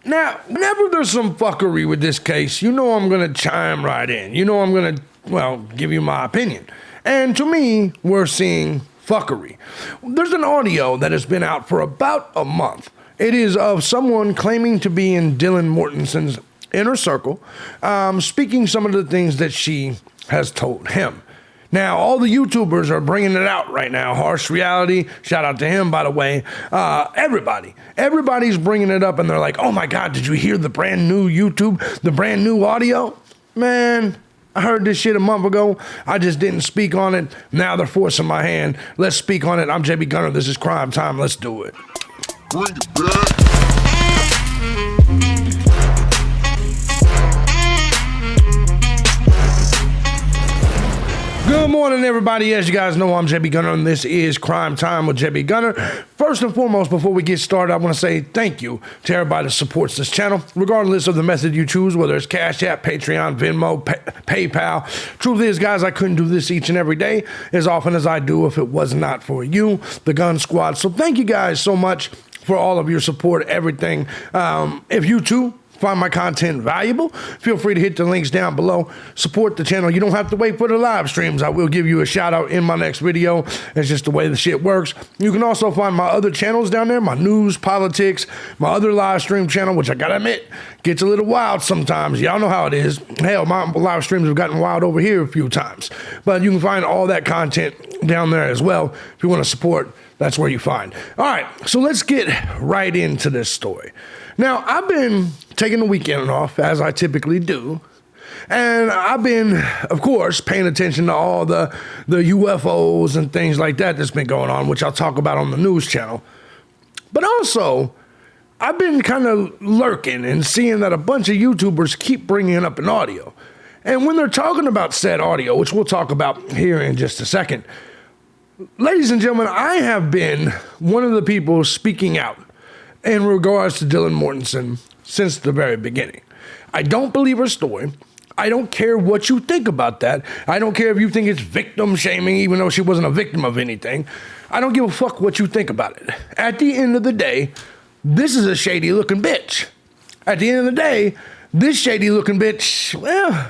Now, whenever there's some fuckery with this case, you know I'm going to chime right in. You know I'm going to, well, give you my opinion. And to me, we're seeing fuckery. There's an audio that has been out for about a month. It is of someone claiming to be in Dylan Mortensen's inner circle, speaking some of the things that she has told him. Now, all the YouTubers are bringing it out right now. Harsh Reality, shout out to him, by the way. Everybody's bringing it up, and they're like, oh my God, did you hear the brand new YouTube, the brand new audio? Man, I heard this shit a month ago. I just didn't speak on it. Now they're forcing my hand. Let's speak on it. I'm JB Gunner. This is Crime Time. Let's do it. Bring it back. Good morning, everybody. As you guys know, I'm JB Gunner, and this is Crime Time with JB Gunner. First and foremost, before we get started, I want to say thank you to everybody that supports this channel, regardless of the method you choose, whether it's Cash App, Patreon, Venmo, PayPal. Truth is, guys, I couldn't do this each and every day as often as I do if it was not for you, the Gun Squad. So thank you guys so much for all of your support, everything. If you too find my content valuable, feel free to hit the links down below. Support the channel. You don't have to wait for the live streams. I will give you a shout out in my next video. It's just the way the shit works. You can also find my other channels down there, my news, politics, my other live stream channel, which I gotta admit, gets a little wild sometimes. Y'all know how it is. Hell, my live streams have gotten wild over here a few times. But you can find all that content down there as well. If you want to support, that's where you find. All right, so let's get right into this story. Now, I've been taking the weekend off, as I typically do, and I've been, of course, paying attention to all the UFOs and things like that that's been going on, which I'll talk about on the news channel. But also, I've been kind of lurking and seeing that a bunch of YouTubers keep bringing up an audio. And when they're talking about said audio, which we'll talk about here in just a second, ladies and gentlemen, I have been one of the people speaking out in regards to Dylan Mortensen since the very beginning. I don't believe her story. I don't care what you think about that. I don't care if you think it's victim shaming, even though she wasn't a victim of anything. I don't give a fuck what you think about it. At the end of the day, this is a shady looking bitch. At the end of the day, this shady looking bitch, well,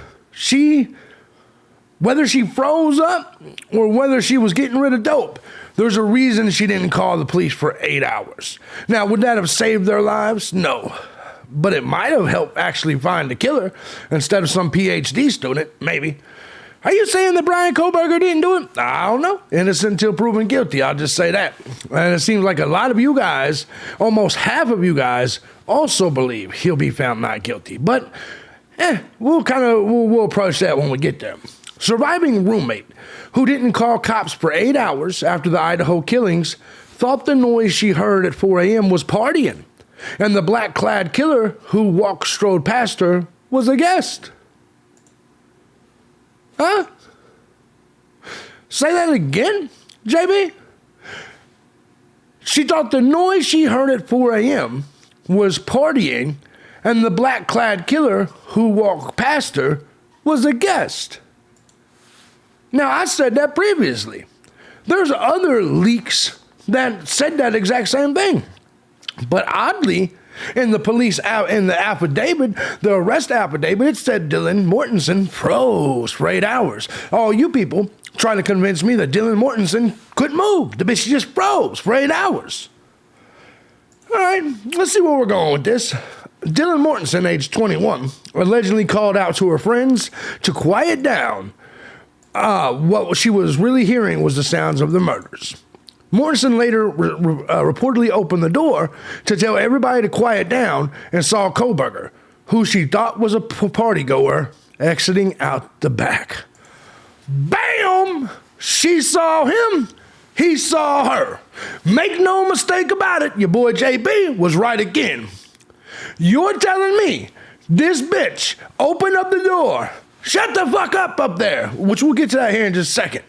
whether she froze up or whether she was getting rid of dope, there's a reason she didn't call the police for 8 hours. Now, would that have saved their lives? No. But it might have helped actually find the killer instead of some PhD student, maybe. Are you saying that Brian Kohlberger didn't do it? I don't know. Innocent until proven guilty, I'll just say that. And it seems like a lot of you guys, almost half of you guys, also believe he'll be found not guilty. But we'll approach that when we get there. Surviving roommate who didn't call cops for 8 hours after the Idaho killings thought the noise she heard at 4 a.m. was partying, and the black-clad killer who strode past her was a guest. Huh? Say that again, JB? She thought the noise she heard at 4 a.m. was partying, and the black-clad killer who walked past her was a guest. Now, I said that previously. There's other leaks that said that exact same thing. But oddly, in the police, in the affidavit, the arrest affidavit, it said Dylan Mortensen froze for 8 hours. All you people trying to convince me that Dylan Mortensen couldn't move. The bitch just froze for 8 hours. All right, let's see where we're going with this. Dylan Mortensen, age 21, allegedly called out to her friends to quiet down. What she was really hearing was the sounds of the murders. Mortensen later reportedly opened the door to tell everybody to quiet down and saw Kohlberger, who she thought was a party goer, exiting out the back. Bam! She saw him. He saw her. Make no mistake about it, your boy JB was right again. You're telling me this bitch opened up the door. Shut the fuck up there, which we'll get to that here in just a second.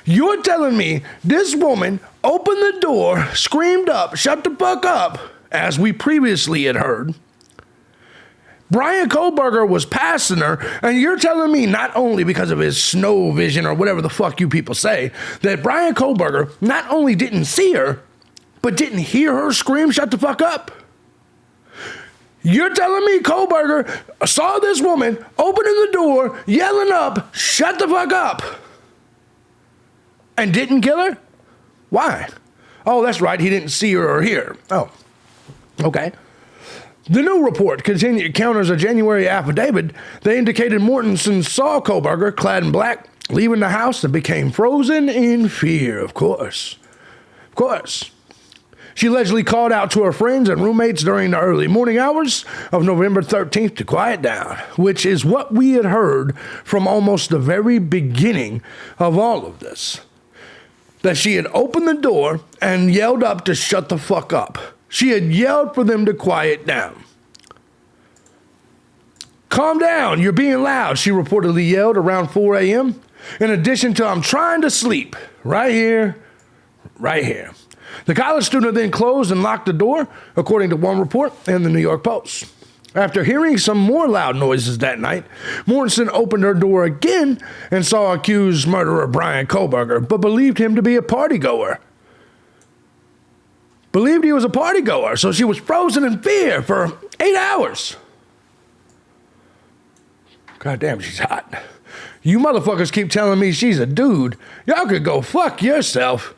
You're telling me this woman opened the door, screamed up, shut the fuck up, as we previously had heard. Brian Kohlberger was passing her, and you're telling me not only because of his snow vision or whatever the fuck you people say, that Brian Kohlberger not only didn't see her, but didn't hear her scream, shut the fuck up? You're telling me Kohlberger saw this woman opening the door, yelling up, shut the fuck up, and didn't kill her? Why? Oh, that's right, he didn't see her or hear her. Oh, okay. The new report counters a January affidavit that indicated Mortensen saw Kohlberger clad in black leaving the house and became frozen in fear, of course. Of course. She allegedly called out to her friends and roommates during the early morning hours of November 13th to quiet down, which is what we had heard from almost the very beginning of all of this. That she had opened the door and yelled up to shut the fuck up. She had yelled for them to quiet down. Calm down, you're being loud, she reportedly yelled around 4 a.m. In addition to, I'm trying to sleep, right here, right here. The college student then closed and locked the door, according to one report in the New York Post. After hearing some more loud noises that night, Mortensen opened her door again and saw accused murderer Brian Kohlberger, but believed him to be a partygoer. Believed he was a partygoer, so she was frozen in fear for 8 hours. God damn, she's hot. You motherfuckers keep telling me she's a dude. Y'all could go fuck yourself.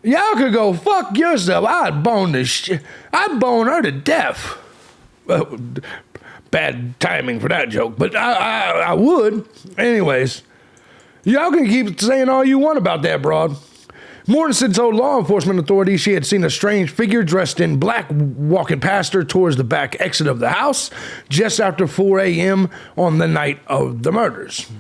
Y'all could go fuck yourself. I'd bone this shit. I'd bone her to death. Bad timing for that joke, but I would. Anyways, y'all can keep saying all you want about that broad. Mortensen told law enforcement authorities she had seen a strange figure dressed in black walking past her towards the back exit of the house just after 4 a.m. on the night of the murders.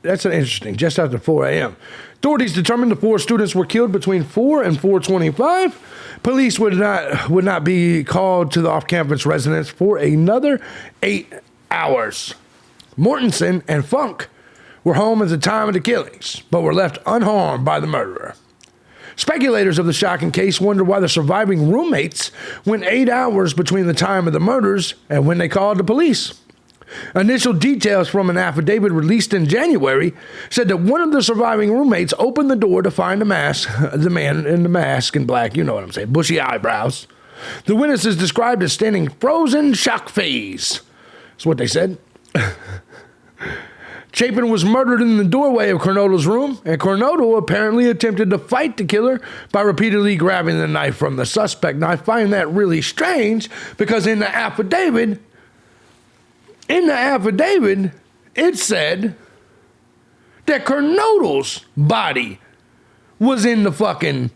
That's interesting, just after 4 a.m. Authorities determined the 4 students were killed between 4 and 4:25. Police would not be called to the off-campus residence for another 8 hours. Mortensen and Funk were home at the time of the killings, but were left unharmed by the murderer. Speculators of the shocking case wonder why the surviving roommates went 8 hours between the time of the murders and when they called the police. Initial details from an affidavit released in January said that one of the surviving roommates opened the door to find the man in the mask in black, you know what I'm saying, bushy eyebrows. The witness is described as standing frozen shock phase. That's what they said. Chapin was murdered in the doorway of Cornoto's room, and Cornoto apparently attempted to fight the killer by repeatedly grabbing the knife from the suspect. Now, I find that really strange because in the affidavit, it said that Cornoto's body was in the fucking...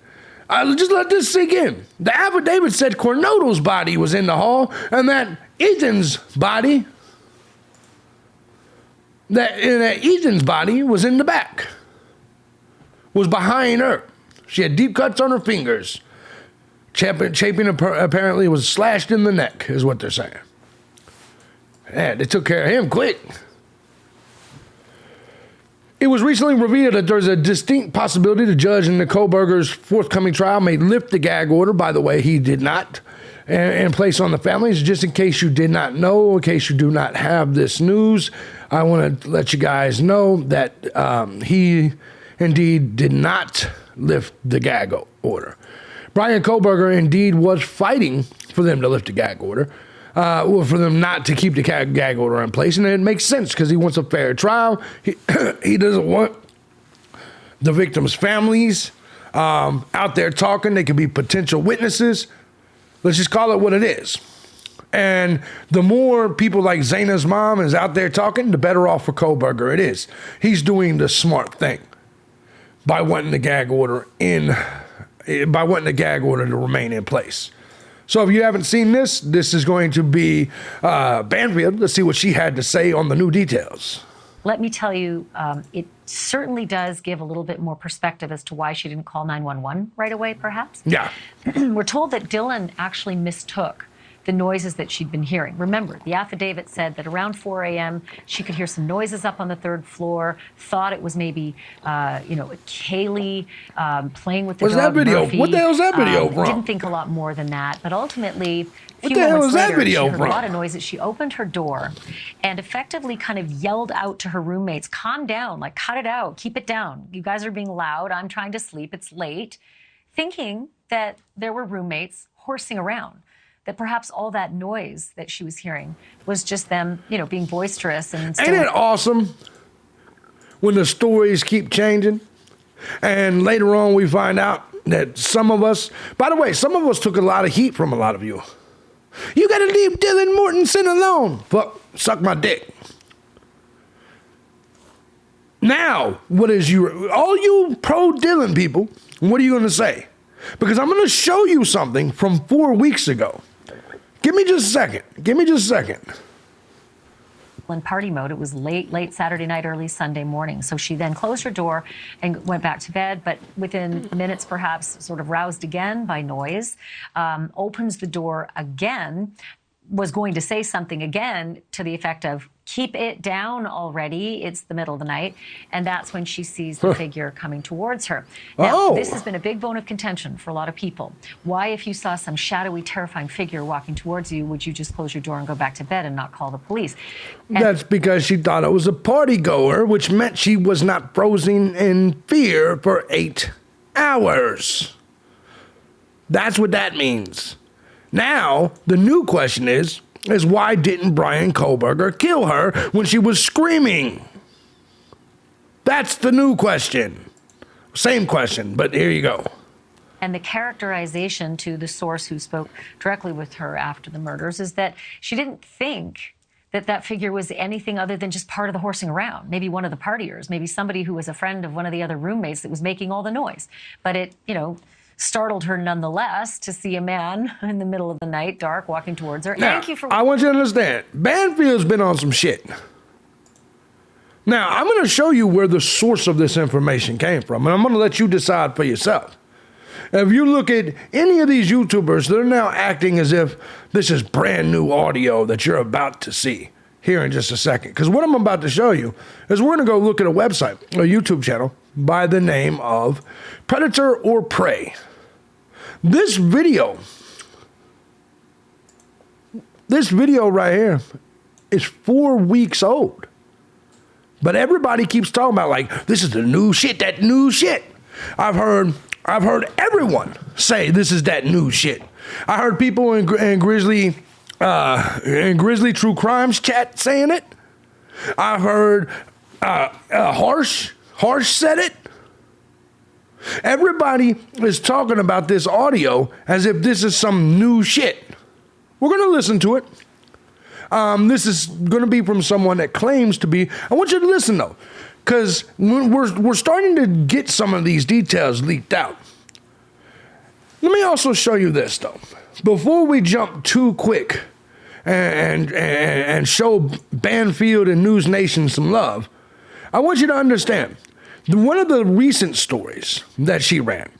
just let this sink in. The affidavit said Cornoto's body was in the hall, and that Ethan's body was in the back, was behind her. She had deep cuts on her fingers. Chapin apparently was slashed in the neck, is what they're saying. Man, they took care of him quick. It was recently revealed that there's a distinct possibility the judge in the Kohlberger's forthcoming trial may lift the gag order. By the way, he did not, and place on the families. Just in case you did not know, in case you do not have this news, I want to let you guys know that he indeed did not lift the gag order. Brian Kohlberger indeed was fighting for them to lift the gag order. Or for them not to keep the gag order in place. And it makes sense because he wants a fair trial. He doesn't want the victims' families out there talking. They could be potential witnesses. Let's just call it what it is. And the more people like Zaina's mom is out there talking, the better off for Kohlberger it is. He's doing the smart thing by wanting the gag order to remain in place. So if you haven't seen this, this is going to be Banfield. Let's see what she had to say on the new details. Let me tell you, it certainly does give a little bit more perspective as to why she didn't call 911 right away, perhaps. Yeah. We're told that Dylan actually mistook the noises that she'd been hearing. Remember, the affidavit said that around 4 a.m., she could hear some noises up on the 3rd floor, thought it was maybe, Kaylee playing with the dog, that video? Murphy. What the hell is that video from? Didn't think a lot more than that, but ultimately, a few What the hell moments is that later, video she heard from? a lot of noises. She opened her door and effectively kind of yelled out to her roommates, calm down, like cut it out, keep it down. You guys are being loud. I'm trying to sleep. It's late. Thinking that there were roommates horsing around. that perhaps all that noise that she was hearing was just them, being boisterous and still. Ain't it awesome when the stories keep changing? And later on, we find out that some of us, by the way, some of us took a lot of heat from a lot of you. You got to leave Dylan Mortensen alone. Fuck, suck my dick. Now, what is all you pro Dylan people, what are you going to say? Because I'm going to show you something from 4 weeks ago. Give me just a second. In party mode. It was late Saturday night, early Sunday morning. So she then closed her door and went back to bed, but within minutes, perhaps sort of roused again by noise, opens the door again, was going to say something again to the effect of, keep it down already. It's the middle of the night. And that's when she sees the figure coming towards her. Now, this has been a big bone of contention for a lot of people. Why, if you saw some shadowy, terrifying figure walking towards you, would you just close your door and go back to bed and not call the police? And that's because she thought it was a party goer, which meant she was not frozen in fear for 8 hours. That's what that means. Now, the new question is why didn't Brian Kohlberger kill her when she was screaming? That's the new question. Same question, but here you go. And the characterization to the source who spoke directly with her after the murders is that she didn't think that figure was anything other than just part of the horsing around. Maybe one of the partiers, maybe somebody who was a friend of one of the other roommates that was making all the noise. But it, startled her nonetheless to see a man in the middle of the night, dark, walking towards her. Now, Thank you for... I want you to understand, Banfield's been on some shit. Now, I'm going to show you where the source of this information came from, and I'm going to let you decide for yourself. If you look at any of these YouTubers, they're now acting as if this is brand new audio that you're about to see here in just a second. Because what I'm about to show you is we're going to go look at a website, a YouTube channel, by the name of Predator or Prey. This video right here is 4 weeks old. But everybody keeps talking about, like, this is the new shit, that new shit. I've heard everyone say this is that new shit. I heard people in Grizzly True Crimes chat saying it. I heard Harsh said it. Everybody is talking about this audio as if this is some new shit. We're going to listen to it. This is going to be from someone that claims to be. I want you to listen, though, because we're starting to get some of these details leaked out. Let me also show you this, though. Before we jump too quick and show Banfield and News Nation some love, I want you to understand, one of the recent stories that she ran,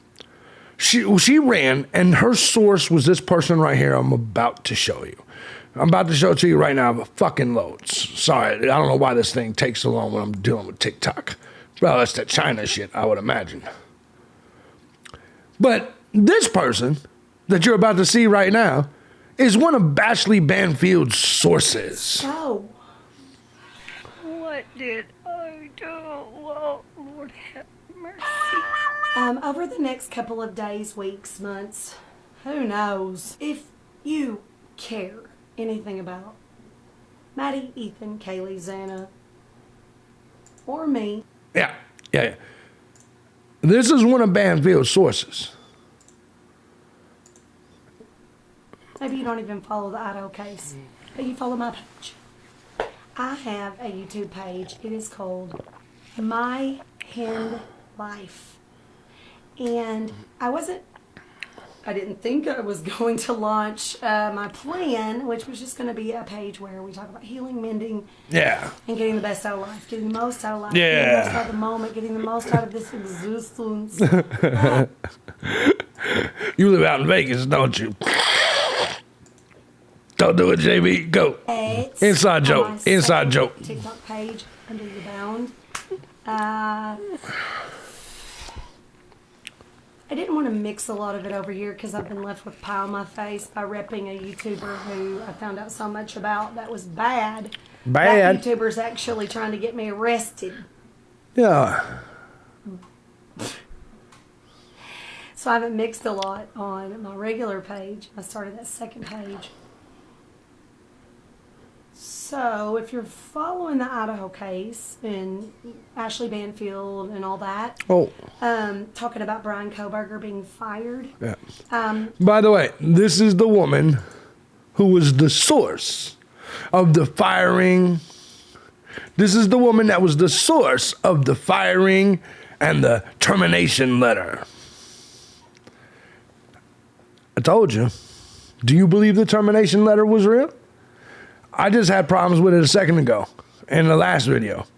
she ran, and her source was this person right here I'm about to show you. I'm about to show it to you right now, fucking loads. Sorry, I don't know why this thing takes so long when I'm dealing with TikTok. Well, that's that China shit, I would imagine. But this person that you're about to see right now is one of Bashley Banfield's sources. So, what did I do? Oh, Lord have mercy. Over the next couple of days, weeks, months, who knows, if you care anything about Maddie, Ethan, Kaylee, Xana, or me. Yeah. This is one of Banfield's sources. Maybe you don't even follow the Idaho case, but you follow my page. I have a YouTube page. It is called My Hen Life. And I didn't think I was going to launch my plan, which was just going to be a page where we talk about healing, mending, Yeah. and getting the best out of life, getting the most out of life, Yeah. getting the most out of the moment, getting the most out of this existence. You live out in Vegas, don't you? Don't do it, JB. Go. It's Inside on joke. my Inside second joke. TikTok page under the bound. I didn't want to mix a lot of it over here because I've been left with pie on my face by repping a YouTuber who I found out so much about that was bad. Bad. That YouTuber's actually trying to get me arrested. Yeah. So I haven't mixed a lot on my regular page. I started that second page. So if you're following the Idaho case and Ashley Banfield and all that, talking about Brian Koberger being fired. Yeah. By the way, this is the woman who was the source of the firing. This is the woman that was the source of the firing and the termination letter. I told you. Do you believe the termination letter was real? I just had problems with it a second ago in the last video.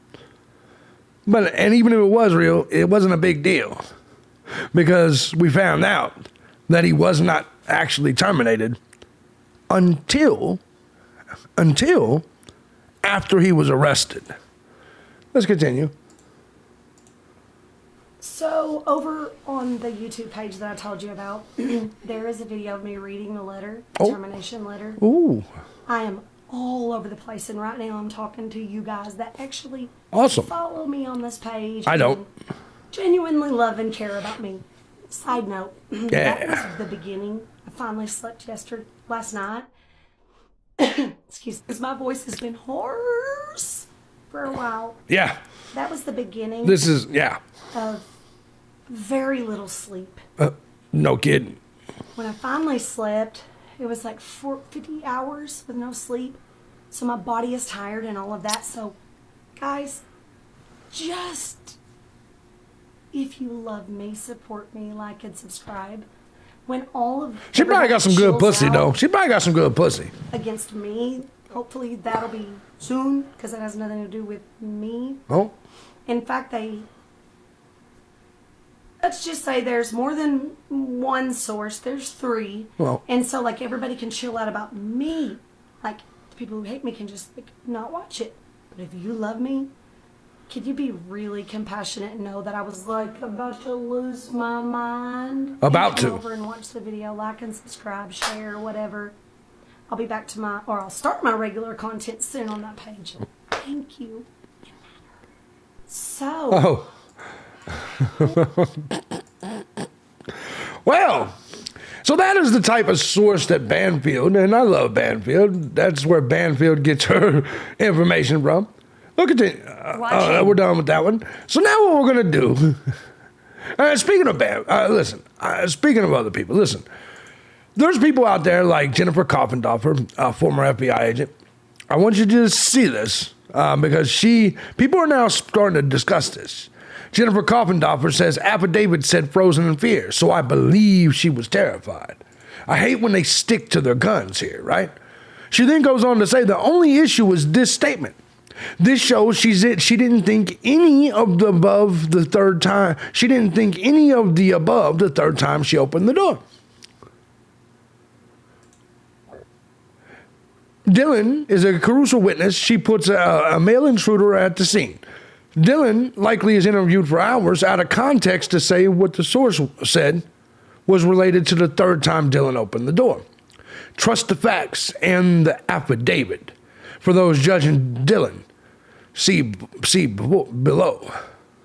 And even if it was real, it wasn't a big deal because we found out that he was not actually terminated until after he was arrested. Let's continue. So over on the YouTube page that I told you about, there is a video of me reading the letter, the termination letter. Ooh. I am all over the place, and right now I'm talking to you guys that actually follow me on this page. I don't. Genuinely love and care about me. Side note, Yeah. that was the beginning. I finally slept last night. Excuse me, because my voice has been hoarse for a while. Yeah. That was the beginning. This is, of very little sleep. No kidding. When I finally slept, it was like 50 hours with no sleep. So my body is tired and all of that. So, guys, just if you love me, support me, like and subscribe. When all of she probably got some good pussy, though. She probably got some good pussy. Against me. Hopefully that'll be soon because it has nothing to do with me. Oh. In fact, let's just say there's more than one source. There's 3. Well. And so, like, everybody can chill out about me. Like, the people who hate me can just not watch it. But if you love me, can you be really compassionate and know that I was, like, about to lose my mind? About to. Come over and watch the video, like and subscribe, share, whatever. I'll be back to I'll start my regular content soon on that page. Thank you. So. Well, so that is the type of source that Banfield, and I love Banfield. That's where Banfield gets her information from. Look at it. We're done with that one. So now what we're going to do, speaking of speaking of other people, listen. There's people out there like Jennifer Coffendorfer, a former FBI agent. I want you to just see this because people are now starting to discuss this. Jennifer Coffendorfer says affidavit said frozen in fear, so I believe she was terrified. I hate when they stick to their guns here, right? She then goes on to say the only issue is this statement. This shows she didn't think any of the above the third time. She didn't think any of the above the third time she opened the door. Dylan is a crucial witness. She puts a male intruder at the scene. Dylan likely is interviewed for hours out of context to say what the source said was related to the third time Dylan opened the door. Trust the facts and the affidavit. For those judging Dylan, see below.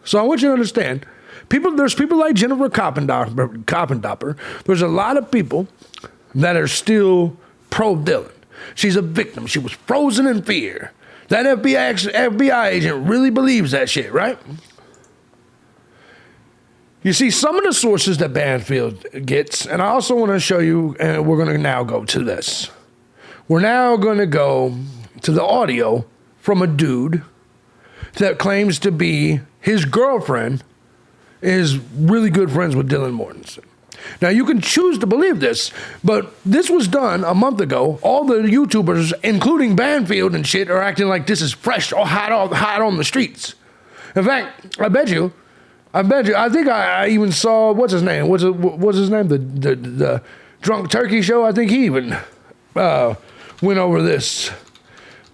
So I want you to understand, there's people like Jennifer Coffendorfer. There's a lot of people that are still pro-Dylan. She's a victim. She was frozen in fear. That FBI agent really believes that shit, right? You see, some of the sources that Banfield gets, and I also want to show you, and we're going to now go to this. We're now going to go to the audio from a dude that claims to be his girlfriend is really good friends with Dylan Mortensen. Now, you can choose to believe this, but this was done a month ago. All the YouTubers, including Banfield and shit, are acting like this is fresh or hot on the streets. In fact, I bet you, I think I even saw, what's his name? What's his name? The Drunk Turkey Show? I think he even went over this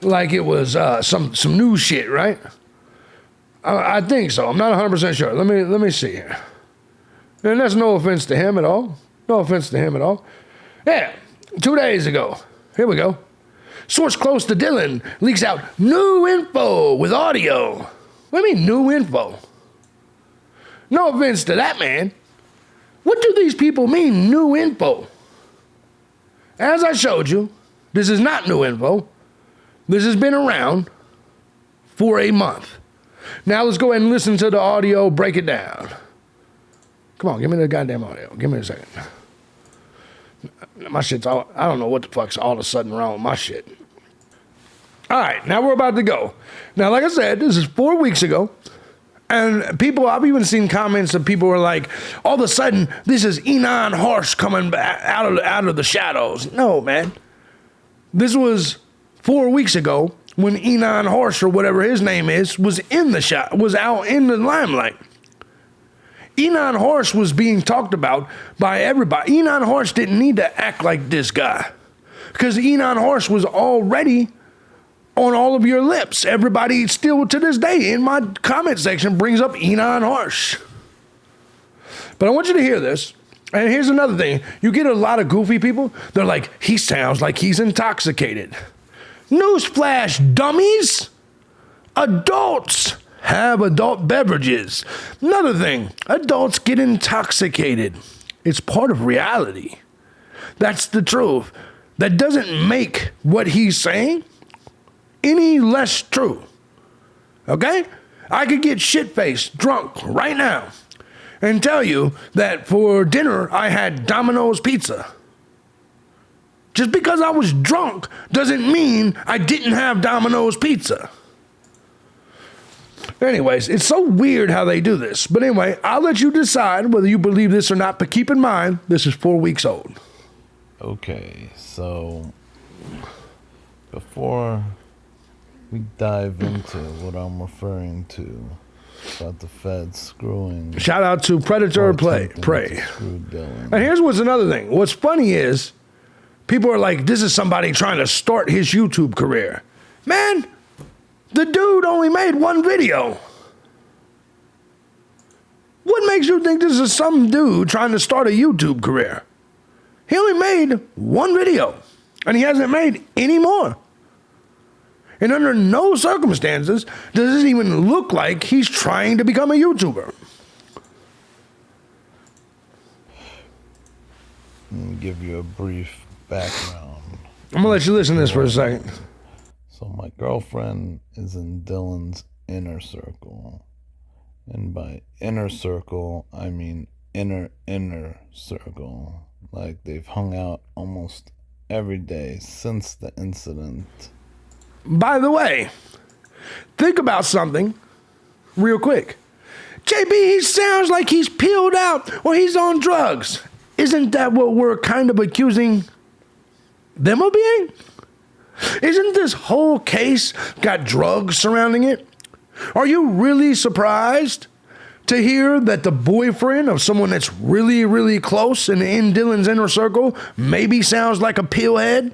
like it was some new shit, right? I think so. I'm not 100% sure. Let me see here. And that's no offense to him at all. No offense to him at all. Yeah, 2 days ago. Here we go. Source close to Dylan leaks out new info with audio. What do you mean new info? No offense to that man. What do these people mean, new info? As I showed you, this is not new info. This has been around for a month. Now let's go ahead and listen to the audio, break it down. Come on, give me the goddamn audio. Give me a second. My shit's all, I don't know what the fuck's all of a sudden wrong with my shit. All right, now we're about to go. Now, like I said, this is 4 weeks ago. And people, I've even seen comments of people who are like, all of a sudden, this is Enon Harsh coming back out of the shadows. No, man. This was 4 weeks ago when Enon Harsh, or whatever his name is, was out in the limelight. Enon Harsh was being talked about by everybody. Enon Harsh didn't need to act like this guy, because Enon Harsh was already on all of your lips. Everybody still to this day in my comment section brings up Enon Harsh. But I want you to hear this. And here's another thing. You get a lot of goofy people. They're like, he sounds like he's intoxicated. Newsflash, dummies. Adults have adult beverages. Another thing, adults get intoxicated. It's part of reality. That's the truth. That doesn't make what he's saying any less true. Okay? I could get shit-faced drunk right now and tell you that for dinner I had Domino's pizza. Just because I was drunk doesn't mean I didn't have Domino's pizza. Anyways, it's so weird how they do this. But anyway, I'll let you decide whether you believe this or not, but keep in mind, this is 4 weeks old. Okay, so before we dive into what I'm referring to about the Fed screwing... Shout out to Predator Prey. And here's what's another thing. What's funny is, people are like, this is somebody trying to start his YouTube career. Man, the dude only made one video. What makes you think this is some dude trying to start a YouTube career? He only made one video, and he hasn't made any more. And under no circumstances does it even look like he's trying to become a YouTuber. Let me give you a brief background. I'm going to let you listen to this for a second. So my girlfriend is in Dylan's inner circle. And by inner circle, I mean inner circle. Like, they've hung out almost every day since the incident. By the way, think about something real quick. JB, he sounds like he's peeled out or he's on drugs. Isn't that what we're kind of accusing them of being? Isn't this whole case got drugs surrounding it? Are you really surprised to hear that the boyfriend of someone that's really, really close and in Dylan's inner circle maybe sounds like a pillhead?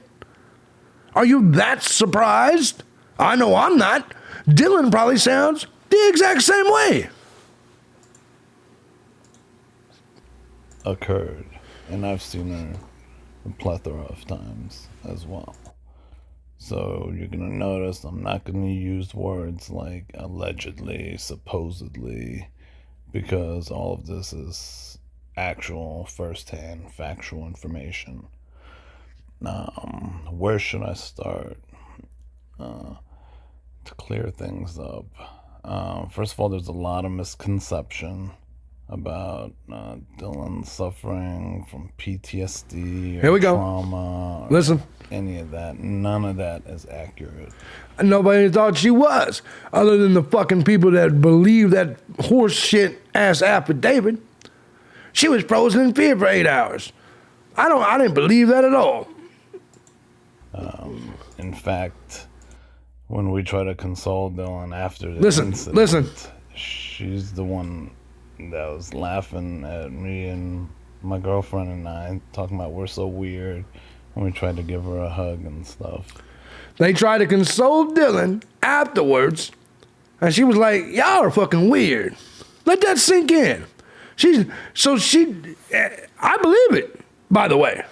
Are you that surprised? I know I'm not. Dylan probably sounds the exact same way. Occurred. And I've seen her a plethora of times as well. So you're going to notice I'm not going to use words like allegedly, supposedly, because all of this is actual, first-hand, factual information. Where should I start to clear things up? First of all, there's a lot of misconception about Dylan suffering from PTSD or Here we go. trauma. Listen. Any of that. None of that is accurate. Nobody thought she was, other than the fucking people that believe that horse shit ass affidavit. She was frozen in fear for 8 hours. I didn't believe that at all. In fact, when we try to console Dylan after the incident, listen. She's the one that was laughing at me and my girlfriend and I, talking about we're so weird, and we tried to give her a hug and stuff. They tried to console Dylan afterwards, and she was like, y'all are fucking weird. Let that sink in. I believe it, by the way.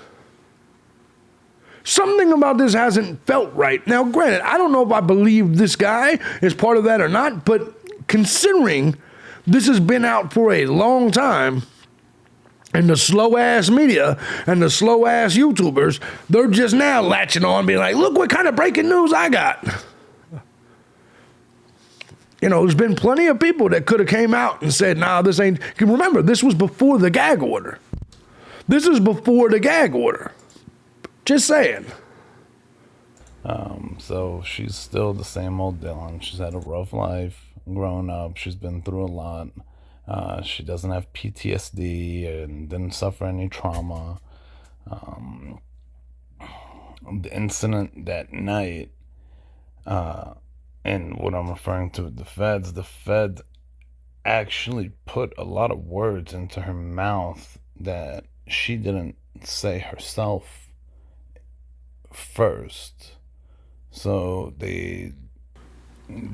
Something about this hasn't felt right. Now, granted, I don't know if I believe this guy is part of that or not, but considering this has been out for a long time, And the slow ass media and the slow ass YouTubers, they're just now latching on, being like, look what kind of breaking news I got. You know, there's been plenty of people that could have came out and said, nah, this ain't. Remember, this was before the gag order. This is before the gag order. Just saying. So she's still the same old Dylan. She's had a rough life growing up. She's been through a lot. She doesn't have PTSD and didn't suffer any trauma. The incident that night, and what I'm referring to with the feds actually put a lot of words into her mouth that she didn't say herself first. So there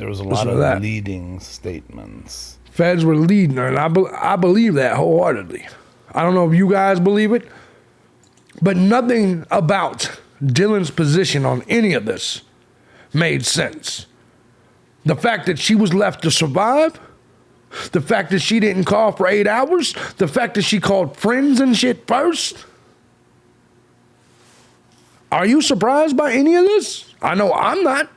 was a lot of leading statements. Feds were leading her, and I believe that wholeheartedly. I don't know if you guys believe it, but nothing about Dylan's position on any of this made sense. The fact that she was left to survive, the fact that she didn't call for 8 hours, the fact that she called friends and shit first. Are you surprised by any of this? I know I'm not.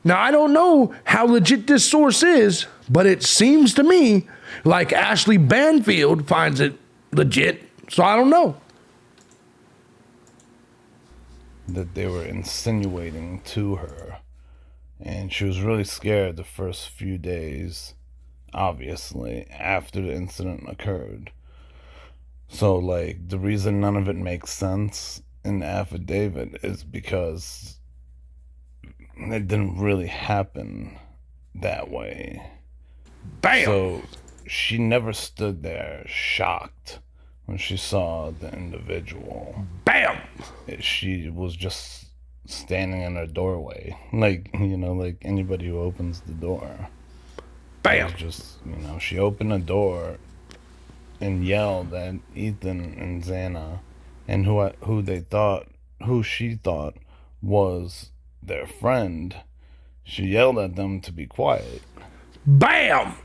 Now, I don't know how legit this source is, but it seems to me like Ashley Banfield finds it legit, so I don't know. That they were insinuating to her, and she was really scared the first few days, obviously, after the incident occurred. So, like, the reason none of it makes sense in the affidavit is because it didn't really happen that way. Bam! So she never stood there shocked when she saw the individual. Bam! She was just standing in her doorway, like, you know, like anybody who opens the door. Bam! It was just, you know, she opened the door and yelled at Ethan and Xana, and who she thought was their friend. She yelled at them to be quiet. Bam!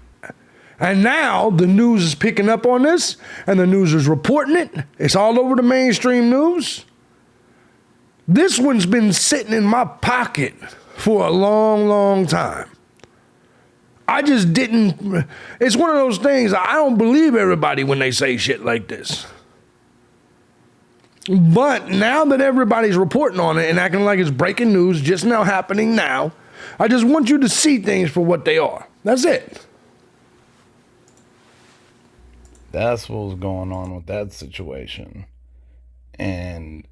And now the news is picking up on this, and the news is reporting it. It's all over the mainstream news. This one's been sitting in my pocket for a long, long time. I just didn't. It's one of those things, I don't believe everybody when they say shit like this. But now that everybody's reporting on it and acting like it's breaking news, just now happening now, I just want you to see things for what they are. That's it. That's what was going on with that situation. And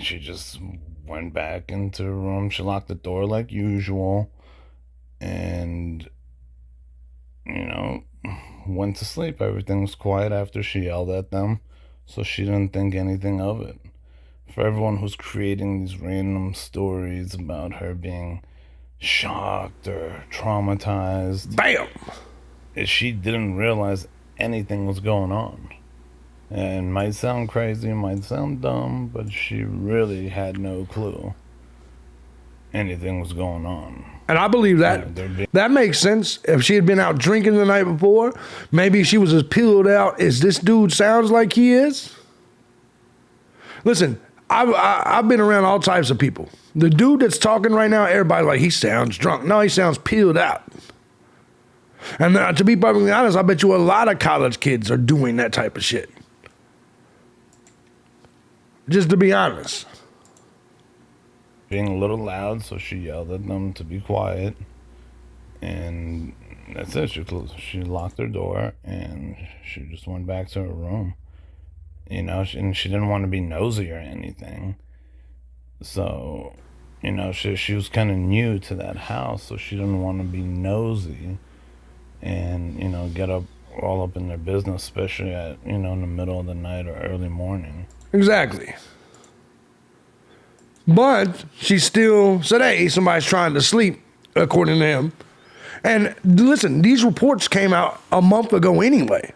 she just went back into her room. She locked the door like usual. And, you know, went to sleep. Everything was quiet after she yelled at them. So she didn't think anything of it. For everyone who's creating these random stories about her being shocked or traumatized, Bam! she didn't realize anything was going on. And it might sound crazy, it might sound dumb, but she really had no clue anything was going on. And I believe that. That makes sense. If she had been out drinking the night before, maybe she was as peeled out as this dude sounds like he is. Listen, I've been around all types of people. The dude that's talking right now, everybody like, he sounds drunk. No, he sounds peeled out. And to be perfectly honest, I bet you a lot of college kids are doing that type of shit. Just to be honest. Being a little loud, so she yelled at them to be quiet. And that's it. She locked her door and she just went back to her room. You know, and she didn't want to be nosy or anything. So, you know, she was kind of new to that house, so she didn't want to be nosy and, you know, get all up in their business, especially at, you know, in the middle of the night or early morning. Exactly. But she still said, hey, somebody's trying to sleep, according to him. And listen, these reports came out a month ago anyway.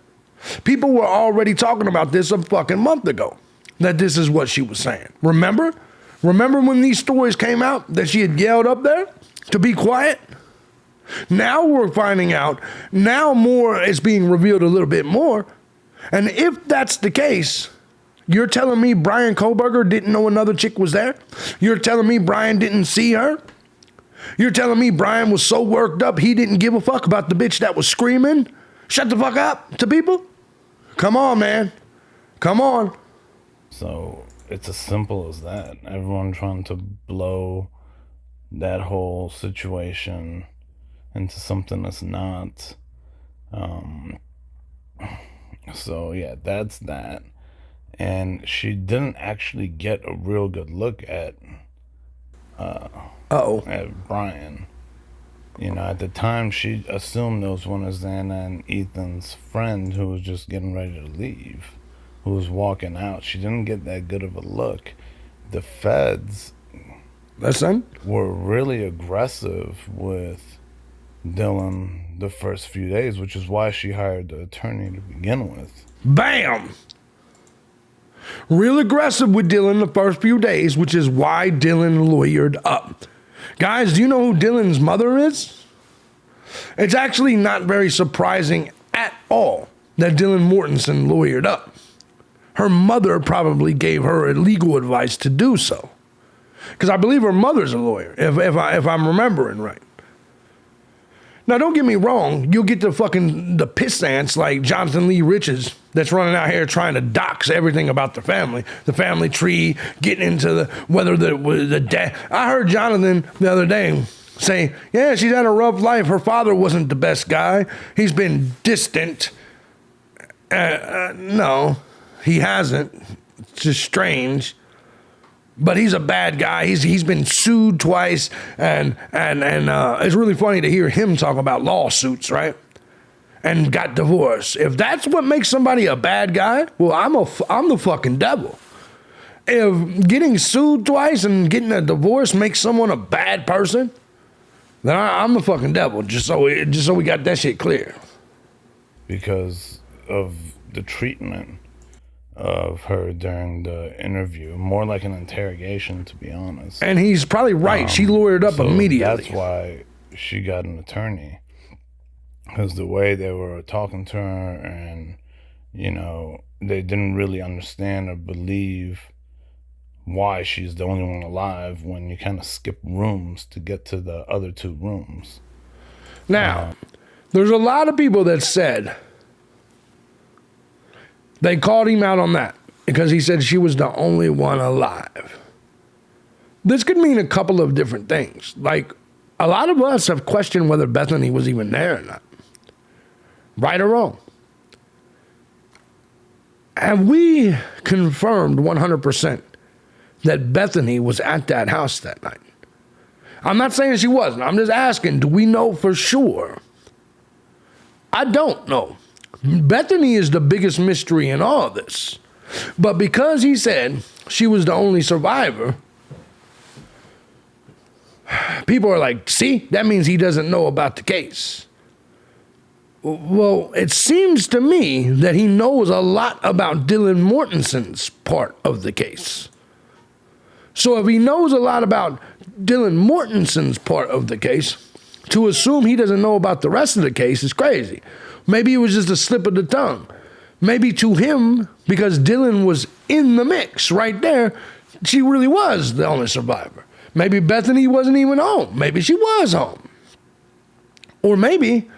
People were already talking about this a fucking month ago, that this is what she was saying. Remember? Remember when these stories came out that she had yelled up there to be quiet? Now we're finding out, now more is being revealed a little bit more, And if that's the case, you're telling me Brian Kohlberger didn't know another chick was there? You're telling me Brian didn't see her? You're telling me Brian was so worked up he didn't give a fuck about the bitch that was screaming? Shut the fuck up to people? Come on, man. Come on. So it's as simple as that. Everyone trying to blow that whole situation into something that's not. So yeah, that's that. And she didn't actually get a real good look at at Brian. You know, at the time she assumed it was one of Xana and Ethan's friend who was just getting ready to leave, who was walking out. She didn't get that good of a look. The feds were really aggressive with Dylan the first few days, which is why she hired the attorney to begin with. Bam! Real aggressive with Dylan the first few days, which is why Dylan lawyered up. Guys, do you know who Dylan's mother is? It's actually not very surprising at all that Dylan Mortensen lawyered up. Her mother probably gave her legal advice to do so. Because I believe her mother's a lawyer, if I'm remembering right. Now, don't get me wrong. You'll get the piss ants like Jonathan Lee Riches that's running out here trying to dox everything about the family tree, getting into whether the dad. I heard Jonathan the other day say, yeah, she's had a rough life. Her father wasn't the best guy. He's been distant. No, he hasn't. It's just strange. But he's a bad guy. He's been sued twice, and it's really funny to hear him talk about lawsuits, right? And got divorced. If that's what makes somebody a bad guy, well, I'm the fucking devil. If getting sued twice and getting a divorce makes someone a bad person, then I'm the fucking devil. Just so we got that shit clear. Because of the treatment of her during the interview, more like an interrogation, to be honest. And he's probably right. She lawyered up immediately. That's why she got an attorney, because the way they were talking to her, and you know, they didn't really understand or believe why she's the only one alive when you kind of skip rooms to get to the other two rooms. Now, there's a lot of people that said they called him out on that because he said she was the only one alive. This could mean a couple of different things. Like, a lot of us have questioned whether Bethany was even there or not. Right or wrong. Have we confirmed 100% that Bethany was at that house that night? I'm not saying she wasn't. I'm just asking, do we know for sure? I don't know. Bethany is the biggest mystery in all of this. But because he said she was the only survivor, people are like, see, that means he doesn't know about the case. Well, it seems to me that he knows a lot about Dylan Mortensen's part of the case. So if he knows a lot about Dylan Mortensen's part of the case, to assume he doesn't know about the rest of the case is crazy. Maybe it was just a slip of the tongue. Maybe to him, because Dylan was in the mix right there, she really was the only survivor. Maybe Bethany wasn't even home. Maybe she was home. Or maybe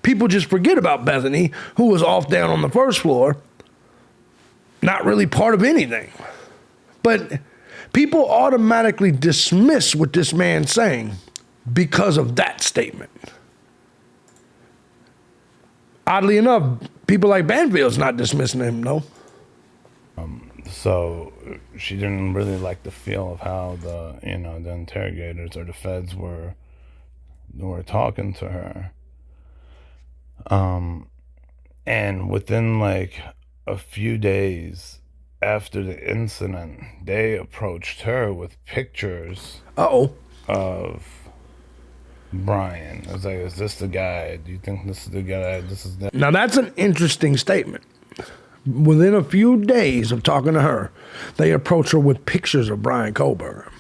people just forget about Bethany, who was off down on the first floor, not really part of anything. But people automatically dismiss what this man's saying because of that statement. Oddly enough, people like Banfield's not dismissing him, no. So she didn't really like the feel of how the interrogators or the feds were talking to her. And within like a few days after the incident, they approached her with pictures of Brian. I was like, is this the guy? Do you think this is the guy? This is that? Now that's an interesting statement. Within a few days of talking to her, they approach her with pictures of Brian Kohlberger.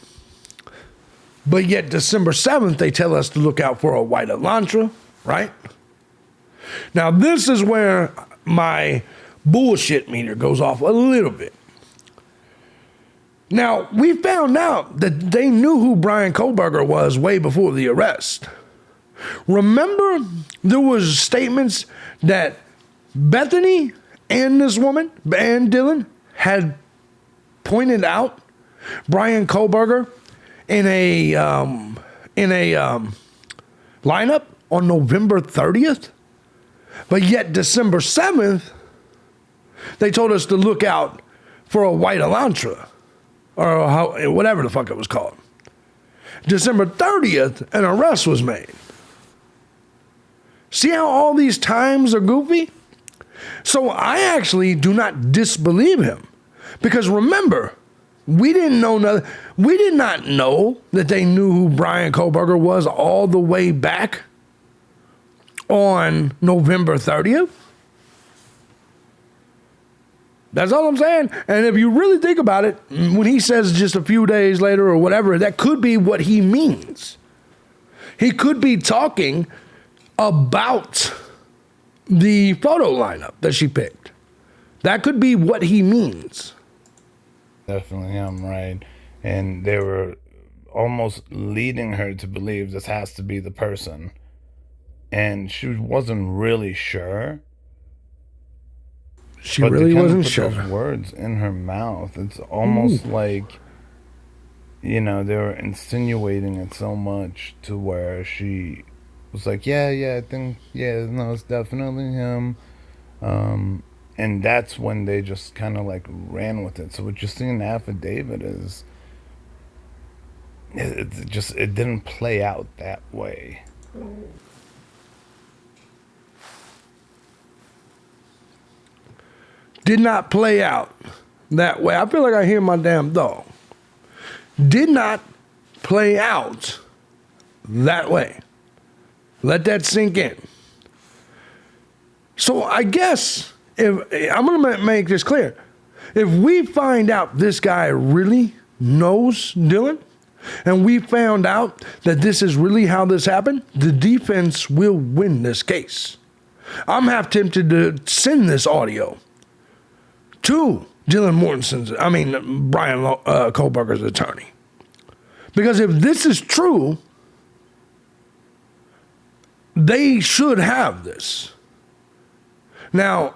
But yet December 7th, they tell us to look out for a white Elantra, right? Now this is where my bullshit meter goes off a little bit. Now, we found out that they knew who Brian Kohlberger was way before the arrest. Remember, there was statements that Bethany and this woman, and Dylan, had pointed out Brian Kohlberger in a lineup on November 30th. But yet December 7th, they told us to look out for a white Elantra, or whatever the fuck it was called. December 30th, an arrest was made. See how all these times are goofy? So I actually do not disbelieve him. Because remember, we did not know that they knew who Brian Kohlberger was all the way back on November 30th. That's all I'm saying. And if you really think about it, when he says just a few days later or whatever, that could be what he means. He could be talking about the photo lineup that she picked. That could be what he means. Definitely, I'm right. And they were almost leading her to believe this has to be the person. And she wasn't really sure. She really wasn't sure. Those words in her mouth. It's almost like, you know, they were insinuating it so much to where she was like, I think, no, it's definitely him. And that's when they just kind of like ran with it. So what you see in the affidavit is, it didn't play out that way. Did not play out that way. I feel like I hear my damn dog. Did not play out that way. Let that sink in. So I guess, if I'm going to make this clear, if we find out this guy really knows Dylan, and we found out that this is really how this happened, the defense will win this case. I'm half tempted to send this audio to Brian Kohlberger's attorney. Because if this is true, they should have this. Now,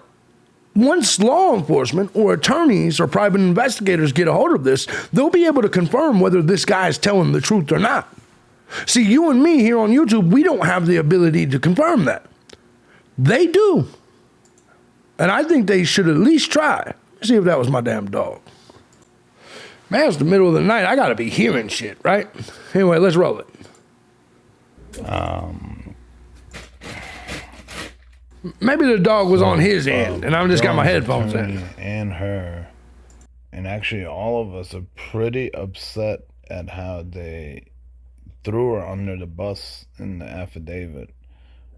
once law enforcement or attorneys or private investigators get a hold of this, they'll be able to confirm whether this guy is telling the truth or not. See, you and me here on YouTube, we don't have the ability to confirm that. They do. And I think they should at least try. See if that was my damn dog. Man, it's the middle of the night. I gotta be hearing shit, right? Anyway, let's roll it. Maybe the dog was on his end, and I just got my headphones in. And her, and actually all of us are pretty upset at how they threw her under the bus in the affidavit.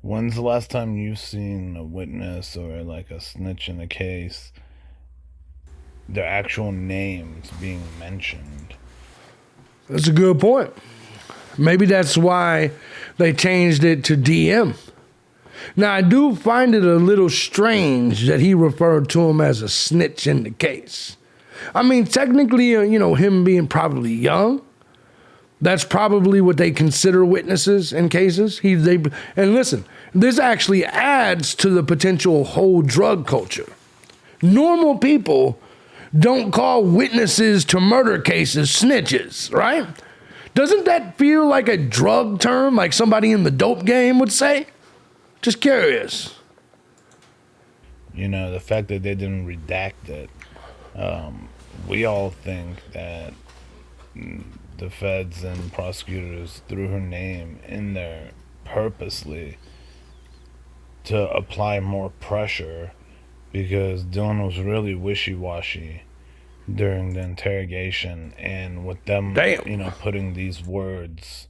When's the last time you've seen a witness or like a snitch in a case, their actual names being mentioned? That's a good point. Maybe that's why they changed it to DM. Now, I do find it a little strange that he referred to him as a snitch in the case. I mean, technically, him being probably young, that's probably what they consider witnesses in cases. And listen, this actually adds to the potential whole drug culture. Normal people don't call witnesses to murder cases snitches, right? Doesn't that feel like a drug term, like somebody in the dope game would say? Just curious. The fact that they didn't redact it, we all think that the feds and prosecutors threw her name in there purposely to apply more pressure, because Dylan was really wishy-washy during the interrogation, and with them, putting these words,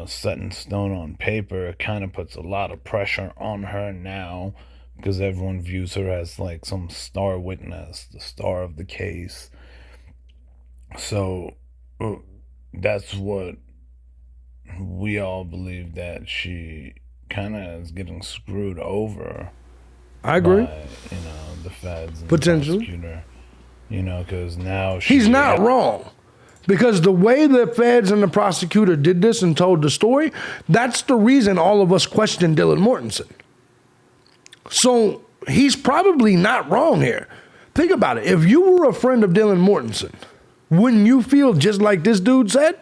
set in stone on paper, it kind of puts a lot of pressure on her now, because everyone views her as like some star witness, the star of the case. So that's what we all believe, that she kind of is getting screwed over I agree. by, the feds and Potentially. the prosecutor. Because now He's not wrong. Because the way the feds and the prosecutor did this and told the story, that's the reason all of us question Dylan Mortensen. So he's probably not wrong here. Think about it. If you were a friend of Dylan Mortensen, wouldn't you feel just like this dude said?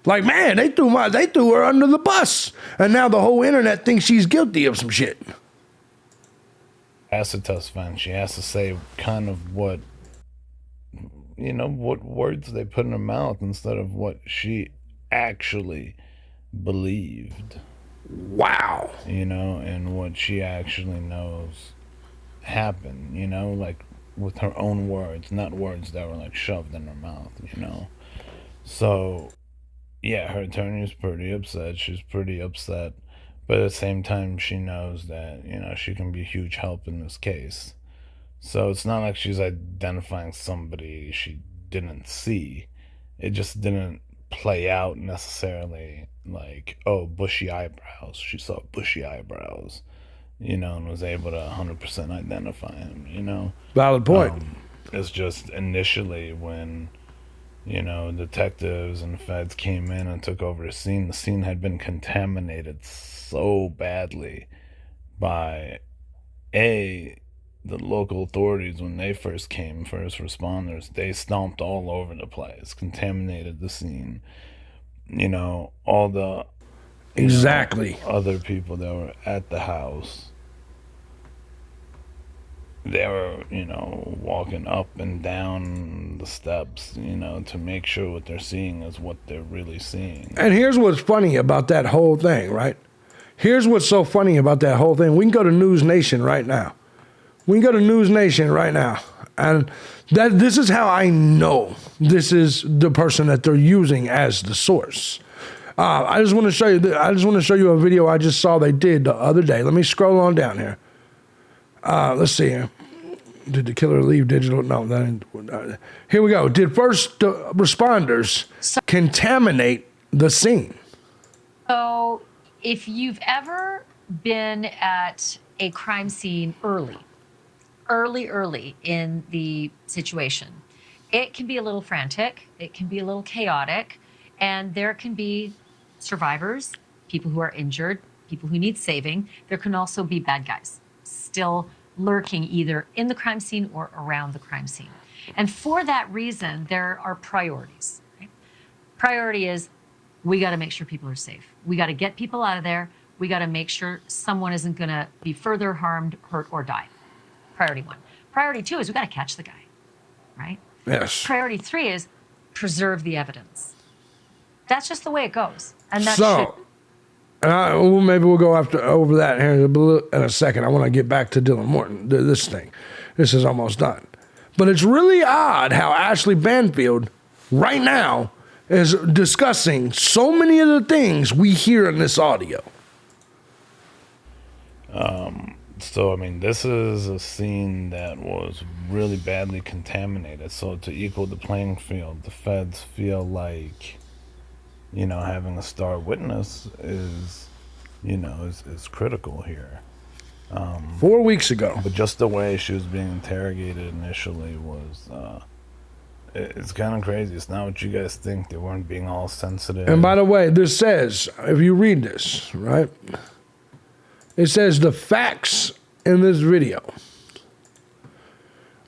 Like, man, they threw her under the bus. And now the whole internet thinks she's guilty of some shit. Has to testify, and she has to say kind of what words they put in her mouth instead of what she actually believed. Wow. And what she actually knows happened, like with her own words, not words that were like shoved in her mouth, So, yeah, her attorney is pretty upset. She's pretty upset. But at the same time, she knows that, she can be a huge help in this case. So it's not like she's identifying somebody she didn't see. It just didn't play out necessarily like, oh, bushy eyebrows. She saw bushy eyebrows, and was able to 100% identify him, Valid point. It's just initially when, detectives and feds came in and took over the scene had been contaminated so badly by the local authorities. When they first came, first responders, they stomped all over the place, contaminated the scene. All the Exactly. other people that were at the house, they were, walking up and down the steps, to make sure what they're seeing is what they're really seeing. And here's what's funny about that whole thing, right? Here's what's so funny about that whole thing. We can go to News Nation right now. And this is how I know this is the person that they're using as the source. I just want to show you a video I just saw they did the other day. Let me scroll on down here. Let's see here. Did the killer leave digital? No, that ain't. Here we go. Did first responders contaminate the scene? So if you've ever been at a crime scene early in the situation, it can be a little frantic, it can be a little chaotic, and there can be survivors, people who are injured, people who need saving. There can also be bad guys still lurking either in the crime scene or around the crime scene. And for that reason, there are priorities. Right? Priority is, we got to make sure people are safe. We got to get people out of there. We got to make sure someone isn't going to be further harmed, hurt, or die. Priority one. Priority two is we got to catch the guy, right? Yes. Priority three is preserve the evidence. That's just the way it goes. And that maybe we'll go over that here in a second. I want to get back to Dylan Morton. This thing, this is almost done. But it's really odd how Ashley Banfield right now is discussing so many of the things we hear in this audio. So, I mean, this is a scene that was really badly contaminated. So to equal the playing field, the feds feel like, having a star witness is critical here. 4 weeks ago. But just the way she was being interrogated initially was, it's kind of crazy. It's not what you guys think. They weren't being all sensitive. And by the way, this says, if you read this, right, it says the facts in this video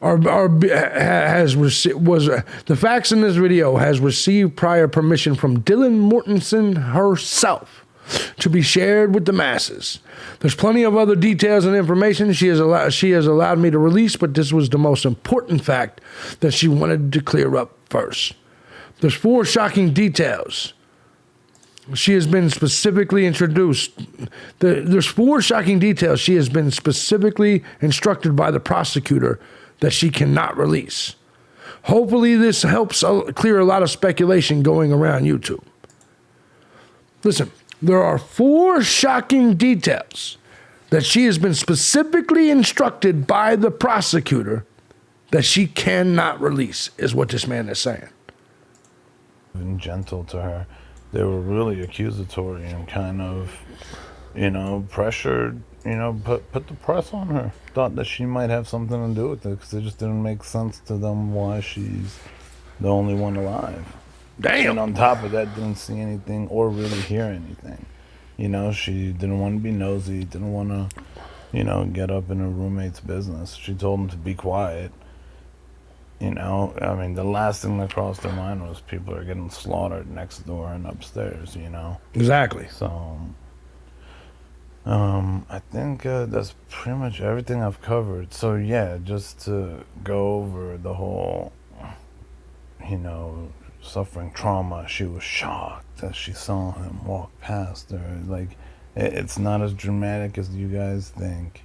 the facts in this video has received prior permission from Dylan Mortensen herself to be shared with the masses. There's plenty of other details and information she has allowed me to release, but this was the most important fact that she wanted to clear up first. There's 4 shocking details. She has been specifically introduced. There's 4 shocking details she has been specifically instructed by the prosecutor that she cannot release. Hopefully this helps clear a lot of speculation going around YouTube. Listen, there are 4 shocking details that she has been specifically instructed by the prosecutor that she cannot release, is what this man is saying. And gentle to her. They were really accusatory and kind of, pressured put the press on her. Thought that she might have something to do with it because it just didn't make sense to them why she's the only one alive. Damn. And on top of that, didn't see anything or really hear anything. She didn't want to be nosy, didn't want to, get up in her roommate's business. She told him to be quiet. The last thing that crossed her mind was people are getting slaughtered next door and upstairs, Exactly. So, I think that's pretty much everything I've covered. So, yeah, just to go over the whole, suffering trauma, she was shocked as she saw him walk past her. Like, it's not as dramatic as you guys think.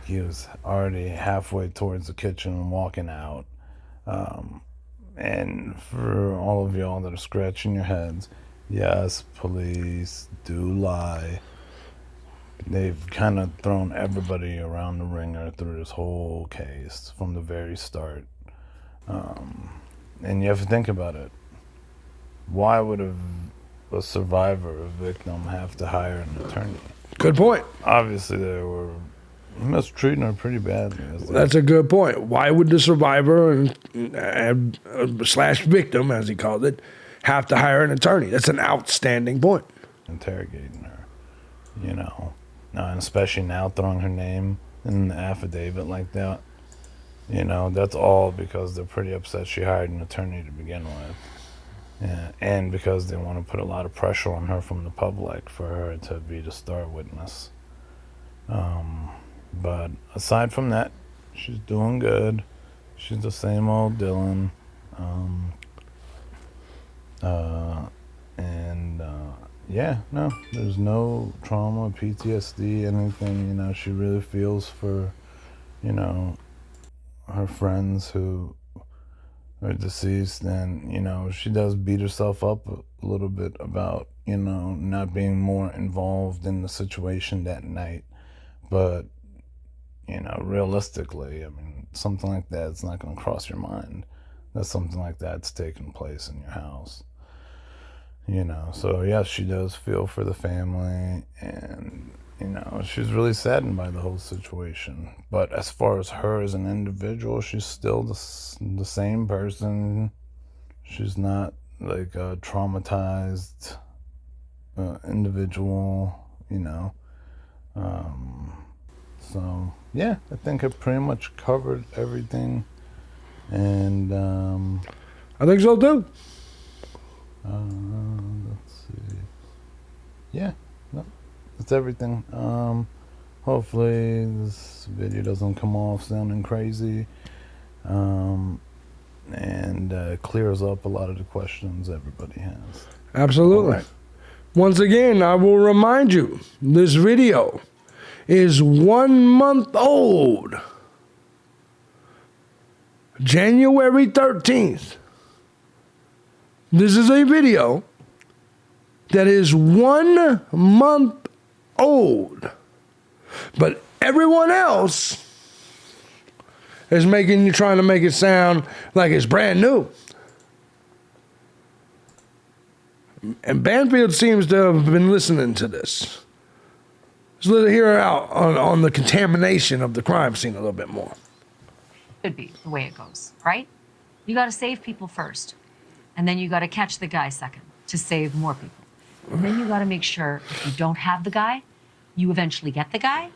He was already halfway towards the kitchen and walking out. And for all of y'all that are scratching your heads, yes, police do lie. They've kind of thrown everybody around the ringer through this whole case from the very start. And you have to think about it. Why would a survivor, a victim, have to hire an attorney? Good point. Obviously, they were mistreating her pretty badly. That's a good point. Why would the survivor and slash victim, as he called it, have to hire an attorney? That's an outstanding point. Interrogating her, and especially now throwing her name in the affidavit like that. That's all because they're pretty upset she hired an attorney to begin with. Yeah, and because they want to put a lot of pressure on her from the public for her to be the star witness. But aside from that, she's doing good. She's the same old Dylan. There's no trauma, PTSD, anything. She really feels for, her friends who are deceased, and she does beat herself up a little bit about not being more involved in the situation that night. But realistically, something like that's not going to cross your mind that something like that's taking place in your house. So yes, she does feel for the family, and she's really saddened by the whole situation. But as far as her as an individual, she's still the same person. She's not like a traumatized individual, So, yeah, I think I pretty much covered everything. And, I think so too. let's see. Yeah, no, that's everything. Hopefully this video doesn't come off sounding crazy. And clears up a lot of the questions everybody has. Absolutely. Right. Once again, I will remind you, this video is 1 month old. January 13th. This is a video that is 1 month old. But everyone else is trying to make it sound like it's brand new. And Banfield seems to have been listening to this. Let's hear her out on the contamination of the crime scene a little bit more. Should be the way it goes, right? You got to save people first, and then you got to catch the guy second to save more people. And then you got to make sure if you don't have the guy, you eventually get the guy,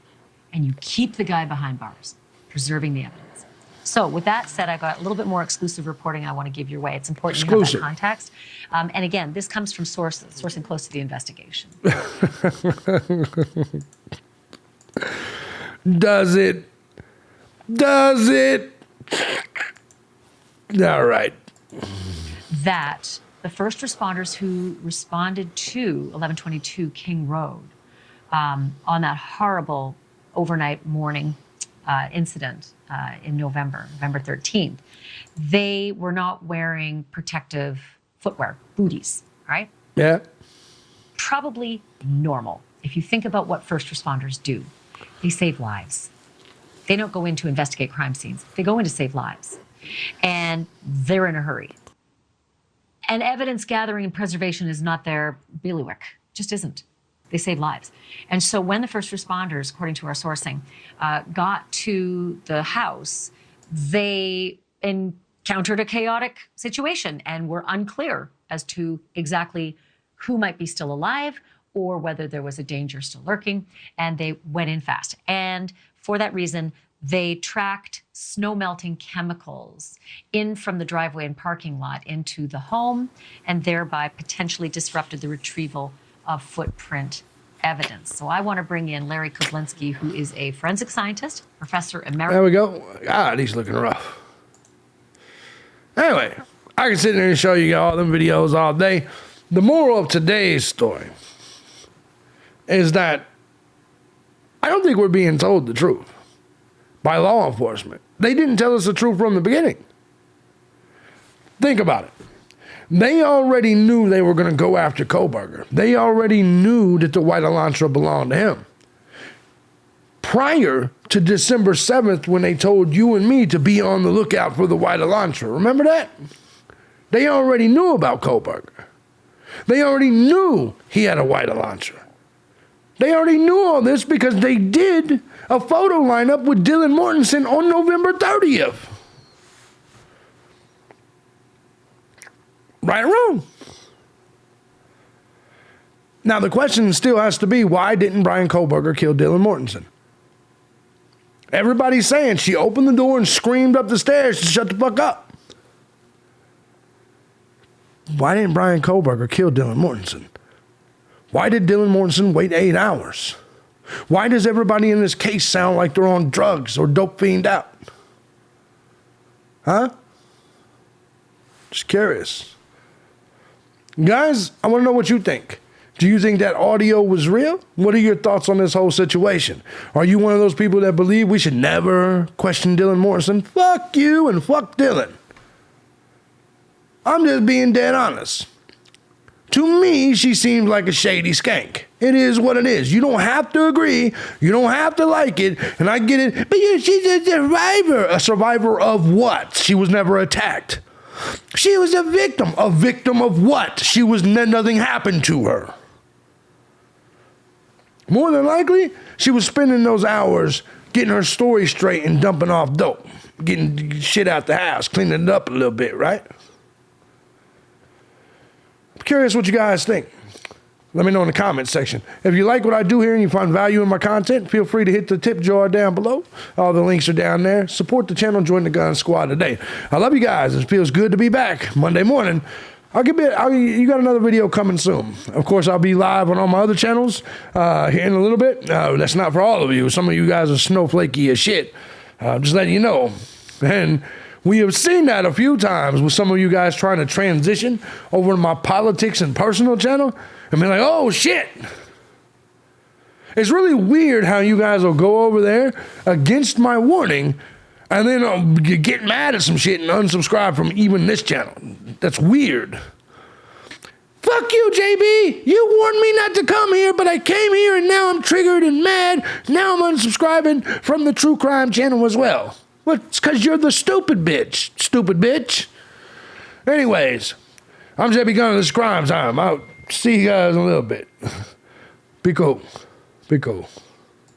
and you keep the guy behind bars, preserving the evidence. So with that said, I got a little bit more exclusive reporting I want to give your way. It's important you have that context. And again, this comes from sourcing close to the investigation. Does it? All right. That the first responders who responded to 1122 King Road on that horrible overnight morning incident in November 13th, they were not wearing protective footwear, booties, right? Yeah. Probably normal. If you think about what first responders do, they save lives. They don't go in to investigate crime scenes. They go in to save lives. And they're in a hurry. And evidence gathering and preservation is not their bailiwick. Just isn't. They save lives. And so when the first responders, according to our sourcing, got to the house, they encountered a chaotic situation and were unclear as to exactly who might be still alive or whether there was a danger still lurking. And they went in fast. And for that reason, they tracked snow melting chemicals in from the driveway and parking lot into the home and thereby potentially disrupted the retrieval of footprint evidence. So I want to bring in Larry Koblinski, who is a forensic scientist, professor emeritus. There we go. God, he's looking rough. Anyway, I can sit there and show you all them videos all day. The moral of today's story is that I don't think we're being told the truth by law enforcement. They didn't tell us the truth from the beginning. Think about it. They already knew they were going to go after Kohberger. They already knew that the white Elantra belonged to him. Prior to December 7th, when they told you and me to be on the lookout for the white Elantra. Remember that? They already knew about Kohberger. They already knew he had a white Elantra. They already knew all this because they did a photo lineup with Dylan Mortensen on November 30th. Right or wrong? Now, the question still has to be, why didn't Brian Kohberger kill Dylan Mortensen? Everybody's saying she opened the door and screamed up the stairs to shut the fuck up. Why didn't Brian Kohberger kill Dylan Mortensen? Why did Dylan Mortensen wait 8 hours? Why does everybody in this case sound like they're on drugs or dope fiend out? Huh? Just curious. Guys, I want to know what you think. Do you think that audio was real? What are your thoughts on this whole situation? Are you one of those people that believe we should never question Dylan Mortensen? Fuck you and fuck Dylan. I'm just being dead honest. To me, she seems like a shady skank. It is what it is. You don't have to agree. You don't have to like it. And I get it. But she's a survivor. A survivor of what? She was never attacked. She was a victim. A victim of what? She was nothing happened to her. More than likely, she was spending those hours getting her story straight and dumping off dope. Getting shit out the house, cleaning it up a little bit, right? I'm curious what you guys think. Let me know in the comments section. If you like what I do here and you find value in my content, feel free to hit the tip jar down below. All the links are down there. Support the channel. Join the Gun Squad today. I love you guys. It feels good to be back Monday morning. You got another video coming soon. Of course, I'll be live on all my other channels here in a little bit. That's not for all of you. Some of you guys are snowflakey as shit. Just letting you know. And we have seen that a few times with some of you guys trying to transition over to my politics and personal channel and be like, oh, shit. It's really weird how you guys will go over there against my warning and then get mad at some shit and unsubscribe from even this channel. That's weird. Fuck you, JB. You warned me not to come here, but I came here and now I'm triggered and mad. Now I'm unsubscribing from the True Crime channel as well. Well, it's because you're the stupid bitch. Stupid bitch. Anyways, I'm JBgunner. This is Crime Time. I'll see you guys in a little bit. Be cool. Be cool.